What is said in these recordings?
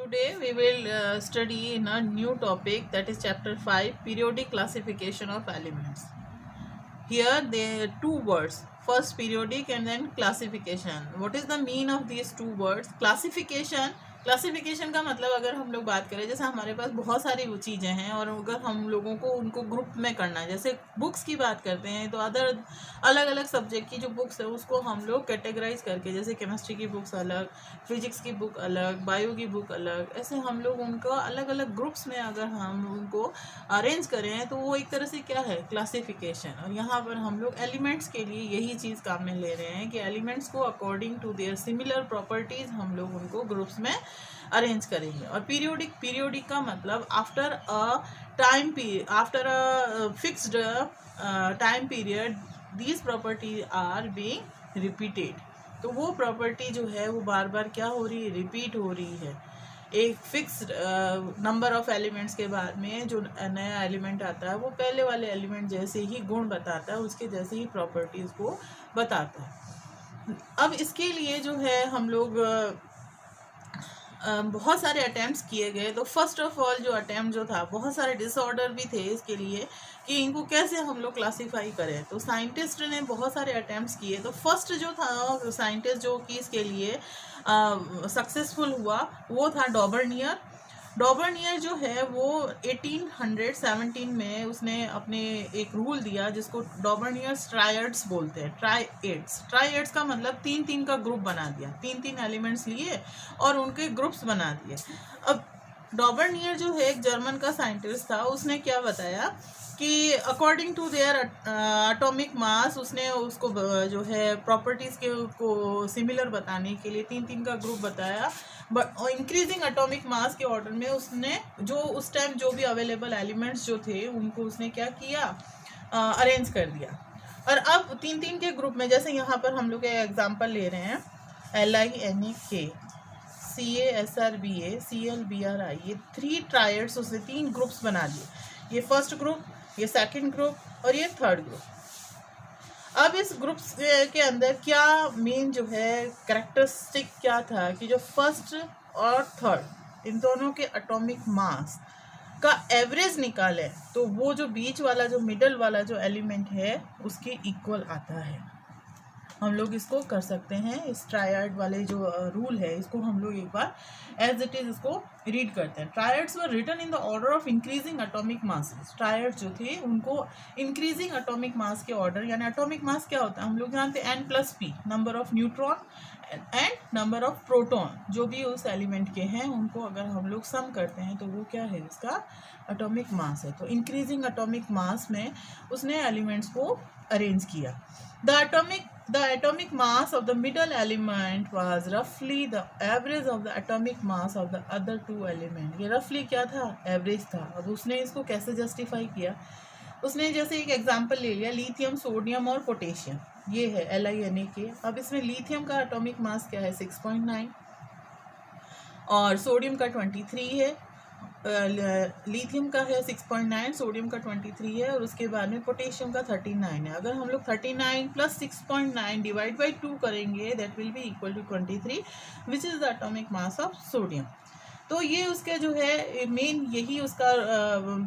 Today we will study in a new topic, that is chapter 5, periodic classification of elements. Here there are two words, first periodic and then classification. What is the meaning of these two words? Classification का मतलब अगर हम लोग बात करें, जैसे हमारे पास बहुत सारी वो चीज़ें हैं और अगर हम लोगों को उनको ग्रुप में करना है, जैसे बुक्स की बात करते हैं तो अलग अलग सब्जेक्ट की जो बुक्स है उसको हम लोग कैटेगराइज करके, जैसे केमिस्ट्री की बुक्स अलग, फिजिक्स की बुक अलग, बायो की बुक अलग, ऐसे हम लोग उनको अलग अलग ग्रुप्स में अगर हम उनको अरेंज करें तो वो एक तरह से क्या है, क्लासिफिकेशन। और यहाँ पर हम लोग एलिमेंट्स के लिए यही चीज़ काम में ले रहे हैं कि एलिमेंट्स को according to their similar properties हम लोग उनको ग्रुप्स में अरेंज करेंगे। और पीरियोडिक का मतलब after a fixed time period these property are being repeated. तो वो प्रॉपर्टी जो है वो बार बार क्या हो रही है, रिपीट हो रही है। एक फिक्स्ड नंबर ऑफ एलिमेंट्स के बाद में जो नया एलिमेंट आता है वो पहले वाले एलिमेंट जैसे ही गुण बताता है, उसके जैसे ही प्रॉपर्टीज़ को बताता है। अब इसके लिए जो है हम लोग बहुत सारे अटैम्प्ट्स किए गए। तो फर्स्ट ऑफ ऑल जो अटैम्प्ट जो था, बहुत सारे डिसऑर्डर भी थे इसके लिए कि इनको कैसे हम लोग क्लासीफाई करें। तो साइंटिस्ट ने बहुत सारे अटैम्प्ट्स किए। तो फर्स्ट जो था साइंटिस्ट जो कि इसके लिए सक्सेसफुल हुआ वो था डॉबर्नियर। डॉबर्नियर जो है वो 1817 में उसने अपने एक रूल दिया जिसको डॉबर्नियर्स ट्रायड्स बोलते हैं। ट्रायड्स का मतलब तीन तीन का ग्रुप बना दिया, तीन तीन एलिमेंट्स लिए और उनके ग्रुप्स बना दिए। अब डॉबर्नियर जो है एक जर्मन का साइंटिस्ट था, उसने क्या बताया कि according to their atomic mass उसने उसको जो है प्रॉपर्टीज़ के को सिमिलर बताने के लिए तीन तीन का ग्रुप बताया। बट इंक्रीजिंग एटॉमिक मास के ऑर्डर में उसने जो उस टाइम जो भी अवेलेबल एलिमेंट्स जो थे उनको उसने क्या किया, अरेंज कर दिया। और अब तीन तीन के ग्रुप में, जैसे यहाँ पर हम लोग एग्जांपल ले रहे हैं LINEK, CASRBA, CLBRI, ये थ्री ट्रायड्स उसने तीन ग्रुप्स बना दिए। ये फर्स्ट ग्रुप, ये सेकंड ग्रुप और ये थर्ड ग्रुप। अब इस ग्रुप के अंदर क्या मेन जो है कैरेक्टरिस्टिक क्या था कि जो फर्स्ट और थर्ड इन दोनों के एटॉमिक मास का एवरेज निकाले तो वो जो बीच वाला जो मिडल वाला जो एलिमेंट है उसके इक्वल आता है। हम लोग इसको कर सकते हैं, इस ट्रायड वाले जो रूल है इसको हम लोग एक बार एज इट इज इसको रीड करते हैं। Triads were written in the order of increasing atomic masses. Triad जो थे उनको इंक्रीजिंग एटॉमिक मास के ऑर्डर, यानी एटॉमिक मास क्या होता है हम लोग जानते हैं N+P, number of neutron and number of proton जो भी उस एलिमेंट के हैं उनको अगर हम लोग सम करते हैं तो वो क्या है, इसका एटॉमिक मास है। तो इंक्रीजिंग एटॉमिक मास में उसने एलिमेंट्स को अरेंज किया। The atomic mass of the middle element was roughly the average of the atomic mass of the other two elements. ये roughly क्या था, एवरेज था। अब उसने इसको कैसे जस्टिफाई किया, उसने जैसे एक एग्जांपल ले लिया, लिथियम, सोडियम और पोटेशियम, ये है LINEK। अब इसमें लिथियम का एटॉमिक मास क्या है 6.9 और सोडियम का 23 है। लिथियम का है 6.9, सोडियम का 23 है और उसके बाद में पोटेशियम का 39 है। अगर हम लोग 39 + 6.9 डिवाइड बाई 2 करेंगे that will be equal to 23 which is the atomic mass of sodium. तो ये उसके जो है मेन यही उसका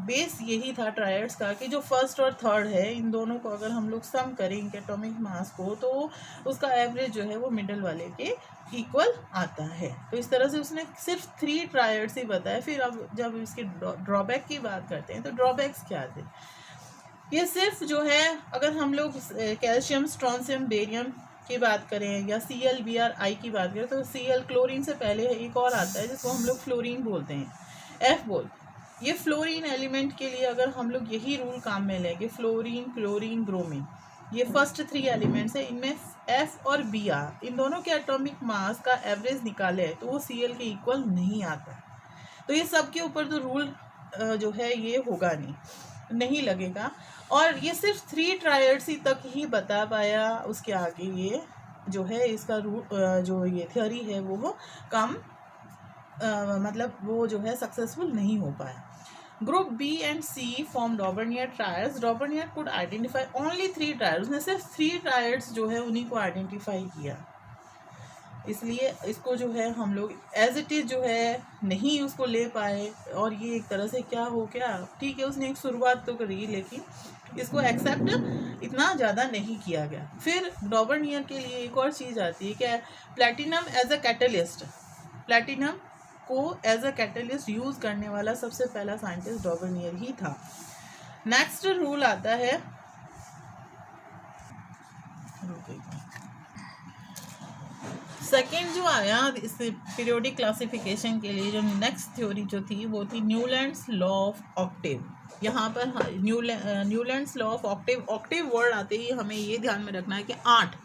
बेस यही था ट्रायड्स का कि जो फर्स्ट और थर्ड है इन दोनों को अगर हम लोग सम करें इनके एटॉमिक मास को तो उसका एवरेज जो है वो मिडल वाले के इक्वल आता है। तो इस तरह से उसने सिर्फ 3 ट्रायड्स ही बताया। फिर अब जब इसके ड्रॉबैक की बात करते हैं तो ड्रॉबैक्स क्या थे, ये सिर्फ जो है अगर हम लोग कैल्शियम, स्ट्रॉन्शियम, बेरियम की बात करें या CLBRI की बात करें तो Cl क्लोरीन से पहले एक और आता है जिसको हम लोग फ्लोरीन बोलते हैं, F बोलते। ये फ्लोरीन एलिमेंट के लिए अगर हम लोग यही रूल काम में लेंगे, फ्लोरीन, क्लोरीन, ब्रोमीन, ये फर्स्ट 3 एलिमेंट्स है, इनमें F और Br इन दोनों के एटॉमिक मास का एवरेज निकाले तो वो Cl के इक्वल नहीं आता। तो ये सब के ऊपर तो रूल जो है ये होगा नहीं लगेगा। और ये सिर्फ 3 ट्रायड्स ही तक ही बता पाया, उसके आगे ये जो है इसका जो ये थ्योरी है वो कम मतलब वो जो है सक्सेसफुल नहीं हो पाया। Group B and C form डॉबर्नियर triads. डॉबर्नियर could identify only 3 triads, उसने सिर्फ 3 ट्रायड्स जो है उन्हीं को आइडेंटिफाई किया। इसलिए इसको जो है हम लोग एज इट इज़ जो है नहीं उसको ले पाए, और ये एक तरह से क्या हो गया, ठीक है उसने एक शुरुआत तो करी लेकिन इसको एक्सेप्ट इतना ज़्यादा नहीं किया गया। फिर डॉबर्नियर के लिए एक और चीज़ आती है क्या, platinum as a catalyst. Platinum को एज अ कैटलिस्ट यूज़ करने वाला सबसे पहला साइंटिस्ट डॉबर्नियर ही था। नेक्स्ट रूल आता है, सेकेंड जो आया इस पीरियोडिक क्लासिफिकेशन के लिए, जो नेक्स्ट थ्योरी जो थी वो थी न्यूलैंड्स लॉ ऑफ ऑक्टेव। यहाँ पर Newlands law of Octave, Octave word आते ही हमें ये ध्यान में रखना है कि 8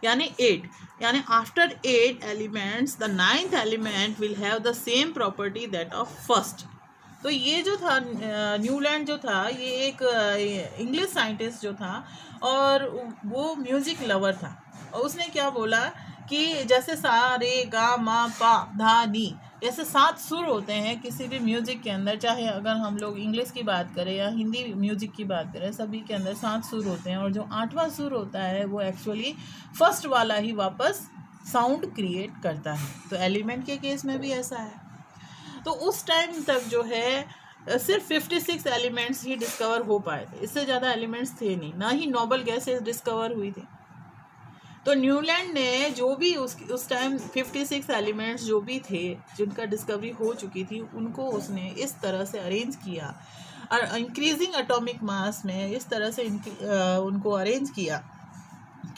यानी 8 यानी after 8 elements the 9th element will have the same property that of first. तो ये जो था न्यूलैंड जो था ये एक इंग्लिश साइंटिस्ट जो था और वो म्यूजिक लवर था, और उसने क्या बोला कि जैसे सा रे गा मा पा धा नी ऐसे 7 सुर होते हैं किसी भी म्यूजिक के अंदर, चाहे अगर हम लोग इंग्लिश की बात करें या हिंदी म्यूजिक की बात करें, सभी के अंदर 7 सुर होते हैं, और जो 8वां सुर होता है वो एक्चुअली फर्स्ट वाला ही वापस साउंड क्रिएट करता है। तो एलिमेंट के केस में भी ऐसा है। तो उस टाइम तक जो है सिर्फ 56 एलिमेंट्स ही डिस्कवर हो पाए थे, इससे ज़्यादा एलिमेंट्स थे नहीं, ना ही नोबल गैसेस डिस्कवर हुई थी। तो न्यूलैंड ने जो भी उस टाइम 56 एलिमेंट्स जो भी थे जिनका डिस्कवरी हो चुकी थी उनको उसने इस तरह से अरेंज किया, और इंक्रीजिंग एटॉमिक मास में इस तरह से उनको अरेंज किया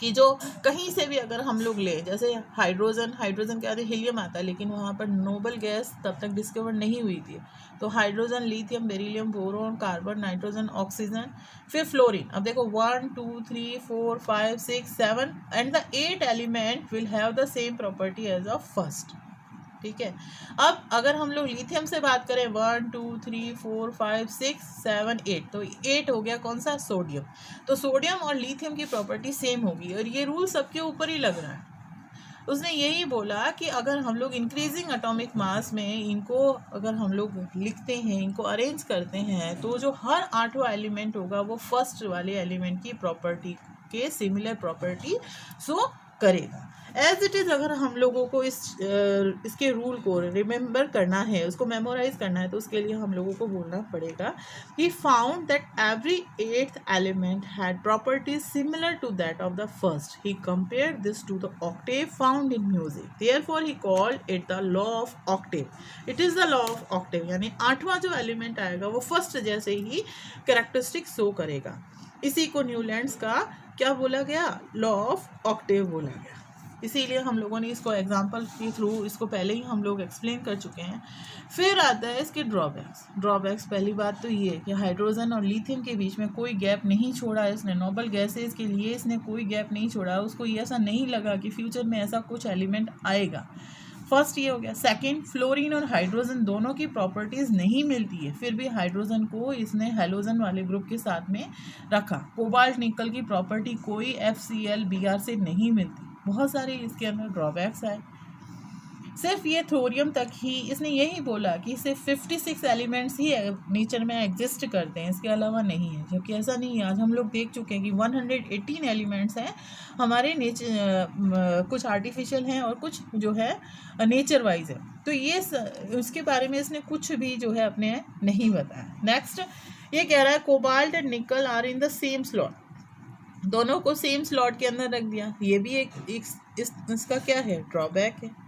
कि जो कहीं से भी अगर हम लोग ले, जैसे हाइड्रोजन के आगे हीलियम आता है लेकिन वहाँ पर नोबल गैस तब तक डिस्कवर नहीं हुई थी, तो hydrogen, lithium, beryllium, boron, carbon, nitrogen, oxygen, फिर फ्लोरीन। अब देखो 1 2 3 4 5 6 7 and the 8 element will have the same property as of first. ठीक है, अब अगर हम लोग लिथियम से बात करें 1 2 3 4 5 6 7 8, तो 8 हो गया कौन सा, सोडियम। तो सोडियम और लिथियम की प्रॉपर्टी सेम होगी, और ये रूल सबके ऊपर ही लग रहा है। उसने यही बोला कि अगर हम लोग इंक्रीजिंग एटॉमिक मास में इनको अगर हम लोग लिखते हैं, इनको अरेंज करते हैं, तो जो हर 8वां एलिमेंट होगा वो फर्स्ट वाले एलिमेंट की प्रॉपर्टी के सिमिलर प्रॉपर्टी शो करेगा। एज इट इज़ अगर हम लोगों को इसके रूल को रिमेंबर करना है, उसको मेमोराइज करना है, तो उसके लिए हम लोगों को बोलना पड़ेगा ही found that every 8th element had properties similar to that of the first. He compared this to the octave found in music, therefore he called it the law of octave. It is the law of octave, यानी 8वां जो element आएगा वो first जैसे ही characteristic show करेगा। इसी को Newlands का क्या बोला गया, लॉ ऑफ ऑक्टेव बोला गया। इसीलिए हम लोगों ने इसको एग्जांपल के थ्रू इसको पहले ही हम लोग एक्सप्लेन कर चुके हैं। फिर आता है इसके ड्रॉबैक्स। पहली बात तो ये कि हाइड्रोजन और लिथियम के बीच में कोई गैप नहीं छोड़ा इसने, नोबल गैसेस के लिए इसने कोई गैप नहीं छोड़ा, उसको ये ऐसा नहीं लगा कि फ्यूचर में ऐसा कुछ एलिमेंट आएगा। फर्स्ट ये हो गया। सेकंड, फ्लोरीन और हाइड्रोजन दोनों की प्रॉपर्टीज़ नहीं मिलती है, फिर भी हाइड्रोजन को इसने हैलोजन वाले ग्रुप के साथ में रखा। कोबाल्ट निकल की प्रॉपर्टी कोई FCl Br से नहीं मिलती। बहुत सारे इसके अंदर ड्रॉबैक्स आए। सिर्फ ये थोरियम तक ही इसने यही बोला कि सिर्फ 56 एलिमेंट्स ही नेचर में एग्जिस्ट करते हैं, इसके अलावा नहीं है, जबकि ऐसा नहीं है। आज हम लोग देख चुके हैं कि 118 एलिमेंट्स हैं हमारे नेचर, कुछ आर्टिफिशियल हैं और कुछ जो है नेचर वाइज है। तो ये उसके बारे में इसने कुछ भी जो है अपने नहीं बताया। नेक्स्ट ये कह रहा है cobalt and nickel are in the same slot, दोनों को सेम स्लॉट के अंदर रख दिया। ये भी एक इसका क्या है, ड्रॉबैक है।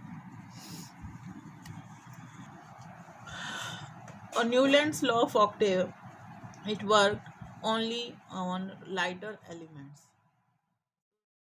और Newlands law of Octave, it worked only on lighter elements.